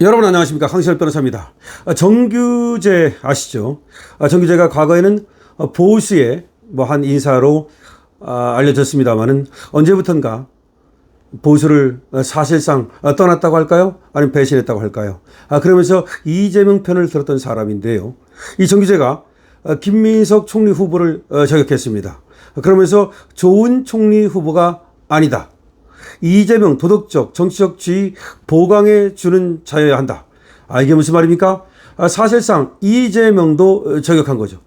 여러분 안녕하십니까, 황시열 변호사입니다. 정규재 아시죠? 정규재가 과거에는 보수의 한 인사로 알려졌습니다만은 언제부턴가 보수를 사실상 떠났다고 할까요? 아니면 배신했다고 할까요? 그러면서 이재명 편을 들었던 사람인데요. 이 정규재가 김민석 총리 후보를 저격했습니다. 그러면서 좋은 총리 후보가 아니다. 이재명 도덕적 정치적 지위 보강해 주는 자여야 한다. 이게 무슨 말입니까? 사실상 이재명도 저격한 거죠.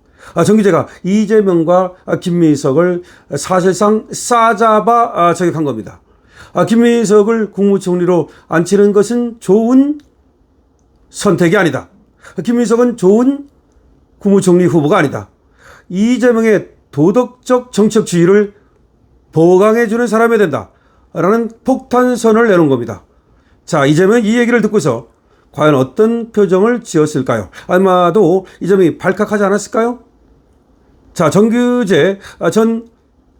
정규재가 이재명과 김민석을 사실상 싸잡아 저격한 겁니다. 김민석을 국무총리로 앉히는 것은 좋은 선택이 아니다. 김민석은 좋은 국무총리 후보가 아니다. 이재명의 도덕적 정치적 지위를 보강해 주는 사람이 된다. 라는 폭탄선을 내놓은 겁니다. 자, 이재명이 이 얘기를 듣고서 과연 어떤 표정을 지었을까요? 아마도 이재명이 발칵하지 않았을까요? 자, 정규재 전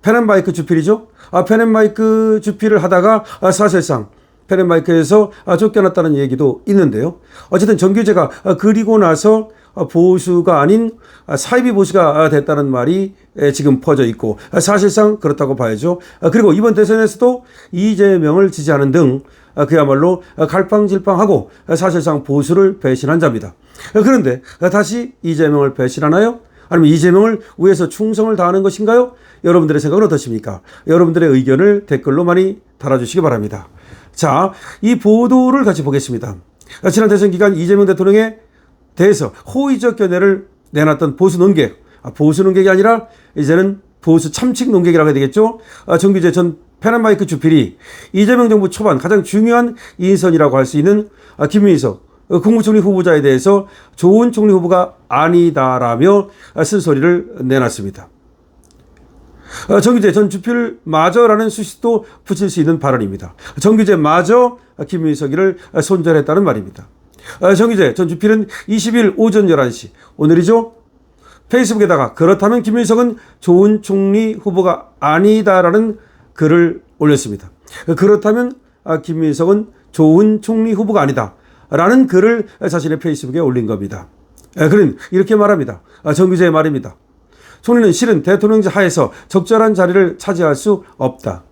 펜앤마이크 주필이죠. 펜앤마이크 주필을 하다가 사실상 펜앤마이크에서 쫓겨났다는 얘기도 있는데요. 어쨌든 정규재가 그리고 나서 보수가 아닌 사이비 보수가 됐다는 말이 지금 퍼져 있고 사실상 그렇다고 봐야죠. 그리고 이번 대선에서도 이재명을 지지하는 등 그야말로 갈팡질팡하고 사실상 보수를 배신한 자입니다. 그런데 다시 이재명을 배신하나요? 아니면 이재명을 위해서 충성을 다하는 것인가요? 여러분들의 생각은 어떠십니까? 여러분들의 의견을 댓글로 많이 달아주시기 바랍니다. 자, 이 보도를 같이 보겠습니다. 지난 대선 기간 이재명 대통령에 대해서 호의적 견해를 내놨던 보수 논객, 보수 논객이 아니라 이제는 보수 참칭 논객이라고 해야 되겠죠. 정규재 전 펜앤마이크 주필이 이재명 정부 초반 가장 중요한 인선이라고 할 수 있는 김민석 국무총리 후보자에 대해서 좋은 총리 후보가 아니다라며 쓴소리를 내놨습니다. 정규재 전 주필 마저라는 수식도 붙일 수 있는 발언입니다. 정규재 마저 김민석이를 손절했다는 말입니다. 정규재 전 주필은 20일 오전 11시, 오늘이죠, 페이스북에다가 그렇다면 김민석은 좋은 총리 후보가 아니다라는 글을 올렸습니다. 그렇다면 김민석은 좋은 총리 후보가 아니다 라는 글을 자신의 페이스북에 올린 겁니다. 그는 이렇게 말합니다. 정규재의 말입니다. 총리는 실은 대통령제 하에서 적절한 자리를 차지할 수 없다.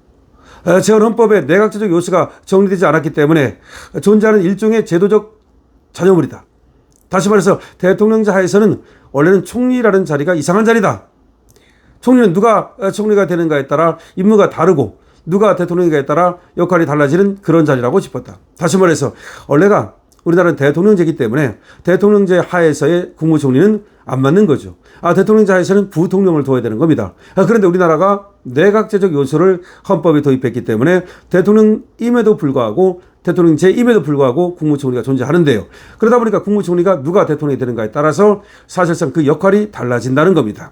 제 헌법에 내각제적 요소가 정리되지 않았기 때문에 존재하는 일종의 제도적 잔여물이다. 다시 말해서 대통령제 하에서는 원래는 총리라는 자리가 이상한 자리다. 총리는 누가 총리가 되는가에 따라 임무가 다르고 누가 대통령인가에 따라 역할이 달라지는 그런 자리라고 짚었다. 다시 말해서 원래가 우리나라는 대통령제이기 때문에 대통령제 하에서의 국무총리는 안 맞는 거죠. 대통령제 하에서는 부통령을 둬야 되는 겁니다. 그런데 우리나라가 내각제적 요소를 헌법에 도입했기 때문에 대통령임에도 불구하고 대통령제임에도 불구하고 국무총리가 존재하는데요. 그러다 보니까 국무총리가 누가 대통령이 되는가에 따라서 사실상 그 역할이 달라진다는 겁니다.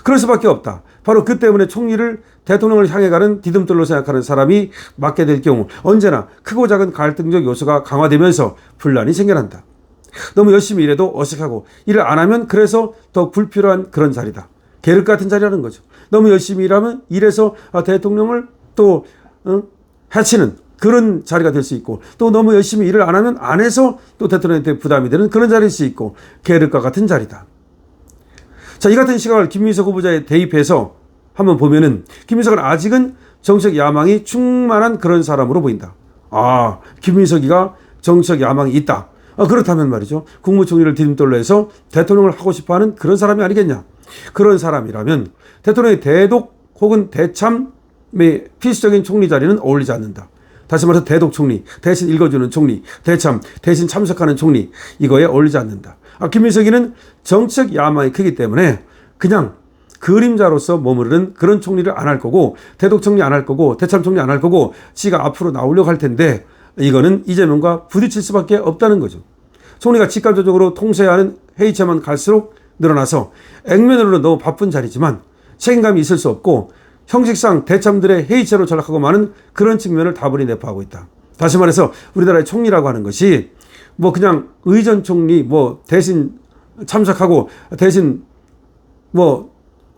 그럴 수밖에 없다. 바로 그 때문에 총리를 대통령을 향해 가는 디딤돌로 생각하는 사람이 맡게 될 경우 언제나 크고 작은 갈등적 요소가 강화되면서 분란이 생겨난다. 너무 열심히 일해도 어색하고 일을 안 하면 그래서 더 불필요한 그런 자리다. 계륵 같은 자리라는 거죠. 너무 열심히 일하면 일해서 대통령을 또 해치는 그런 자리가 될 수 있고, 또 너무 열심히 일을 안 하면 안 해서 또 대통령한테 부담이 되는 그런 자리일 수 있고, 계륵과 같은 자리다. 자, 이 같은 시각을 김민석 후보자에 대입해서 한번 보면은 김민석은 아직은 정책 야망이 충만한 그런 사람으로 보인다. 김민석이가 정책 야망이 있다. 그렇다면 말이죠, 국무총리를 디딤돌로 해서 대통령을 하고 싶어하는 그런 사람이 아니겠냐. 그런 사람이라면 대통령의 대독 혹은 대참의 필수적인 총리 자리는 어울리지 않는다. 다시 말해서 대독 총리, 대신 읽어주는 총리, 대참, 대신 참석하는 총리, 이거에 어울리지 않는다. 김민석이는 정책 야망이 크기 때문에 그냥 그림자로서 머무르는 그런 총리를 안 할 거고, 대독 총리 안 할 거고, 대참 총리 안 할 거고, 지가 앞으로 나오려고 할 텐데 이거는 이재명과 부딪힐 수밖에 없다는 거죠. 총리가 직간접적으로 통제하는 회의체만 갈수록 늘어나서 액면으로는 너무 바쁜 자리지만 책임감이 있을 수 없고, 형식상 대참들의 회의체로 전락하고 마는 그런 측면을 다분히 내포하고 있다. 다시 말해서 우리나라의 총리라고 하는 것이 그냥 의전 총리 대신 참석하고 대신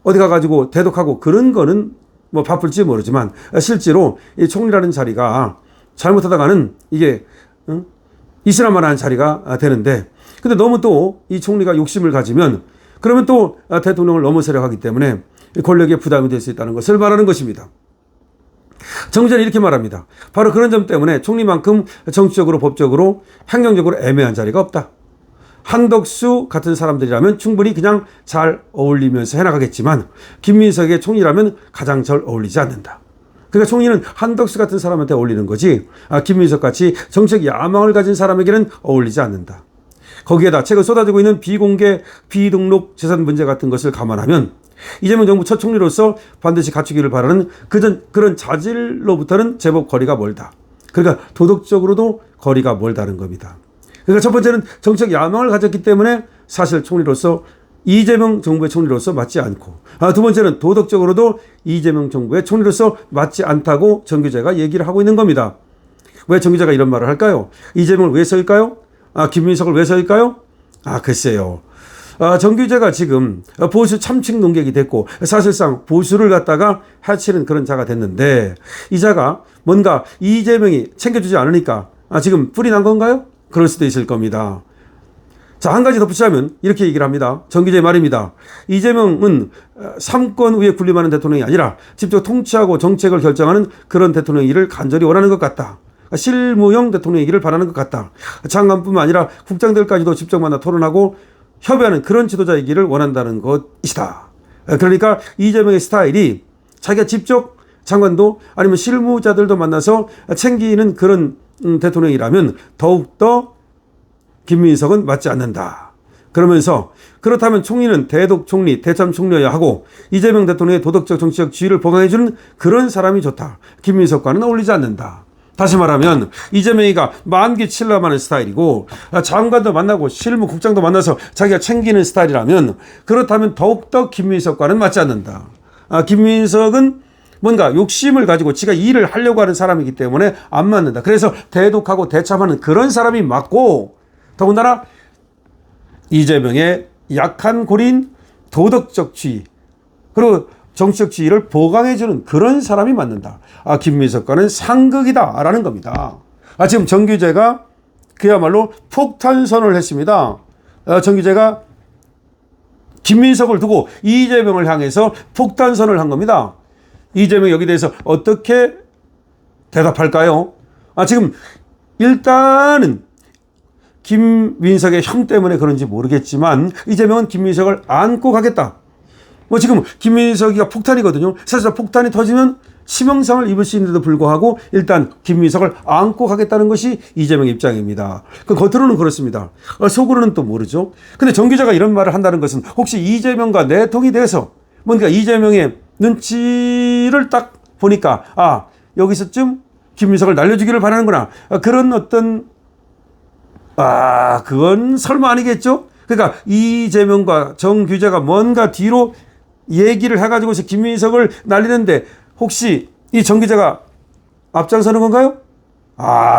어디 가가지고 대독하고 그런 거는 바쁠지 모르지만 실제로 이 총리라는 자리가 잘못하다가는 이게 있으나 마나한 자리가 되는데, 근데 너무 또 이 총리가 욕심을 가지면 그러면 또 대통령을 넘어서려 하기 때문에 권력에 부담이 될 수 있다는 것을 말하는 것입니다. 정기자는 이렇게 말합니다. 바로 그런 점 때문에 총리만큼 정치적으로, 법적으로, 행정적으로 애매한 자리가 없다. 한덕수 같은 사람들이라면 충분히 그냥 잘 어울리면서 해나가겠지만 김민석의 총리라면 가장 잘 어울리지 않는다. 그러니까 총리는 한덕수 같은 사람한테 어울리는 거지 김민석 같이 정책 야망을 가진 사람에게는 어울리지 않는다. 거기에다 최근 쏟아지고 있는 비공개, 비등록 재산 문제 같은 것을 감안하면 이재명 정부 첫 총리로서 반드시 갖추기를 바라는 그런 자질로부터는 제법 거리가 멀다. 그러니까 도덕적으로도 거리가 멀다는 겁니다. 그러니까 첫 번째는 정책 야망을 가졌기 때문에 사실 총리로서 이재명 정부의 총리로서 맞지 않고, 두 번째는 도덕적으로도 이재명 정부의 총리로서 맞지 않다고 정규재가 얘기를 하고 있는 겁니다. 왜 정규재가 이런 말을 할까요? 이재명을 왜 서일까요? 김민석을 왜 서일까요? 글쎄요. 정규재가 지금 보수 참칭 농객이 됐고 사실상 보수를 갖다가 해치는 그런 자가 됐는데, 이 자가 뭔가 이재명이 챙겨주지 않으니까 지금 뿔이 난 건가요? 그럴 수도 있을 겁니다. 자, 한 가지 덧붙이자면 이렇게 얘기를 합니다. 정규재 말입니다. 이재명은 삼권 위에 군림하는 대통령이 아니라 직접 통치하고 정책을 결정하는 그런 대통령이기를 간절히 원하는 것 같다. 실무형 대통령이기를 바라는 것 같다. 장관뿐만 아니라 국장들까지도 직접 만나 토론하고 협의하는 그런 지도자이기를 원한다는 것이다. 그러니까 이재명의 스타일이 자기가 직접 장관도 아니면 실무자들도 만나서 챙기는 그런 대통령이라면 더욱더 김민석은 맞지 않는다. 그러면서 그렇다면 총리는 대독 총리, 대참 총리여야 하고 이재명 대통령의 도덕적 정치적 지위를 보강해주는 그런 사람이 좋다. 김민석과는 어울리지 않는다. 다시 말하면 이재명이가 만기 칠남하는 스타일이고 장관도 만나고 실무국장도 만나서 자기가 챙기는 스타일이라면 그렇다면 더욱더 김민석과는 맞지 않는다. 김민석은 뭔가 욕심을 가지고 지가 일을 하려고 하는 사람이기 때문에 안 맞는다. 그래서 대독하고 대참하는 그런 사람이 맞고, 더군다나 이재명의 약한 고린 도덕적 지위 그리고 정치적 지위를 보강해주는 그런 사람이 맞는다. 김민석과는 상극이다 라는 겁니다. 지금 정규재가 그야말로 폭탄선언을 했습니다. 정규재가 김민석을 두고 이재명을 향해서 폭탄선언을 한 겁니다. 이재명 여기 대해서 어떻게 대답할까요? 지금 일단은 김민석의 형 때문에 그런지 모르겠지만 이재명은 김민석을 안고 가겠다. 지금 김민석이가 폭탄이거든요. 사실 폭탄이 터지면 치명상을 입을 수 있는데도 불구하고 일단 김민석을 안고 가겠다는 것이 이재명 입장입니다. 겉으로는 그렇습니다. 속으로는 또 모르죠. 근데 정 기자가 이런 말을 한다는 것은 혹시 이재명과 내통이 돼서 뭔가 이재명의 눈치를 딱 보니까 여기서쯤 김민석을 날려주기를 바라는구나. 그런 어떤 그건 설마 아니겠죠? 그러니까 이재명과 정규재가 뭔가 뒤로 얘기를 해가지고서 김민석을 날리는데 혹시 이 정규재가 앞장서는 건가요?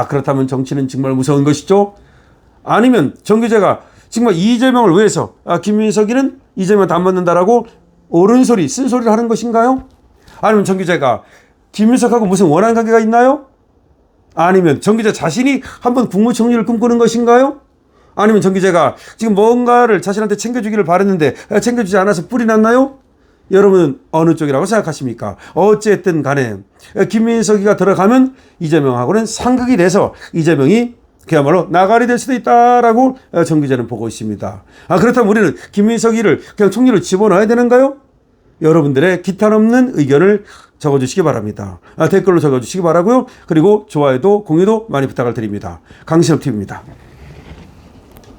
그렇다면 정치는 정말 무서운 것이죠. 아니면 정규재가 정말 이재명을 위해서 김민석이는 이재명한테 안 맞는다라고 옳은 소리, 쓴 소리를 하는 것인가요? 아니면 정규재가 김민석하고 무슨 원한 관계가 있나요? 아니면 정규재 자신이 한번 국무총리를 꿈꾸는 것인가요? 아니면 정규재가 지금 뭔가를 자신한테 챙겨주기를 바랬는데 챙겨주지 않아서 뿔이 났나요? 여러분은 어느 쪽이라고 생각하십니까? 어쨌든 간에 김민석이가 들어가면 이재명하고는 상극이 돼서 이재명이 그야말로 나가리 될 수도 있다라고 정규재는 보고 있습니다. 그렇다면 우리는 김민석이를 그냥 총리로 집어넣어야 되는가요? 여러분들의 기탄 없는 의견을 적어주시기 바랍니다. 댓글로 적어주시기 바라고요. 그리고 좋아요도 공유도 많이 부탁을 드립니다. 강신업TV입니다.